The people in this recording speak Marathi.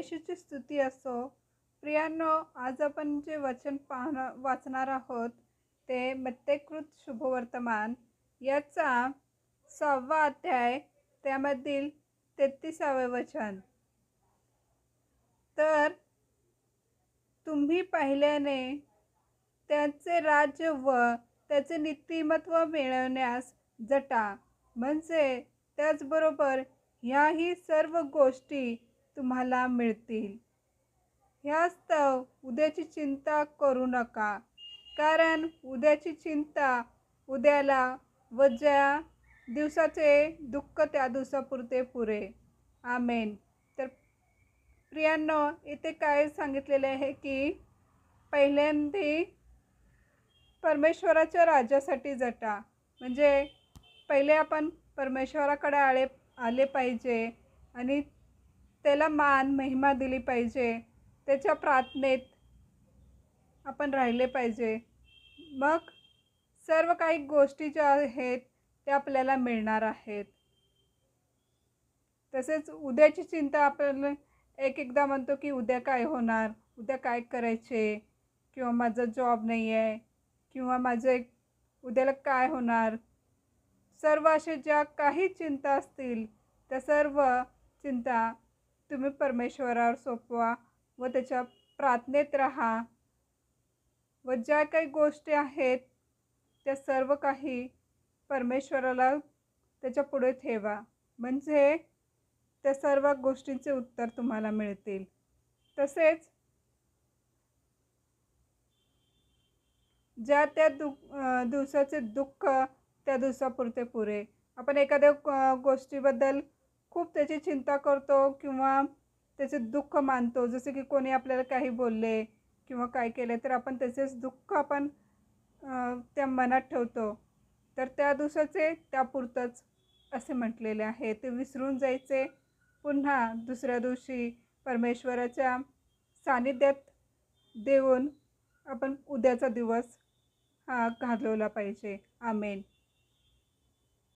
येशूची स्तुती असो. प्रियांनो, आज आपण जे वचन वाचणार आहोत ते मत्तेकृत शुभवर्तमान याचा 6वा अध्याय, त्यामधील 33वे वचन. तर तुम्ही पहिल्याने त्याचे राज्य व त्याचे नीतिमत्व मिळवण्यास झटा, म्हणजे त्याचबरोबर ह्याही सर्व गोष्टी तुम्हाला मिळतील. ह्यास्तव उद्याची चिंता करू नका, कारण उद्याची चिंता उद्याला व ज्या दिवसाचे दुःख त्या दिवसापुरते पुरे. आमेन. तर प्रियांनो, इथे काय सांगितलेले आहे की पहिल्यांदा परमेश्वराच्या राज्यासाठी झटा, म्हणजे पहिले आपण परमेश्वराकडे आले पाहिजे आणि त्याला मान महिमा दिली पाहिजे. त्याच्या प्रार्थनेत आपण राहिले पाहिजे. मग सर्व काही गोष्टी ज्या आहेत त्या आपल्याला मिळणार आहेत. तसेच उद्याची चिंता आपण एकदा म्हणतो की उद्या काय होणार, उद्या काय करायचे, किंवा माझा जॉब नाही आहे, किंवा माझं उद्याला काय होणार. सर्व अशा ज्या काही चिंता असतील त्या सर्व चिंता तुम्ही परमेश्वरावर सोपवा व त्याच्या प्रार्थनेत राहा व ज्या काही गोष्टी आहेत त्या सर्व काही परमेश्वराला त्याच्या पुढे ठेवा, म्हणजे त्या सर्व गोष्टींचे उत्तर तुम्हाला मिळतील. तसेच ज्या त्या दिवसाचे दुःख त्या दिवसापुरते पुरे. आपण एखाद्या गोष्टीबद्दल खूप त्याची चिंता करतो किंवा त्याचे दुःख मानतो, जसे की कोणी आपल्याला काही बोलले किंवा काय केले तर आपण त्याचेच दुःख आपण त्या मनात ठेवतो. तर त्या दिवसाचे त्यापुरतंच असे म्हटलेले आहे. ते विसरून जायचे, पुन्हा दुसऱ्या दिवशी परमेश्वराच्या सानिध्यात देऊन आपण उद्याचा दिवस हा घालवला पाहिजे. आमेन.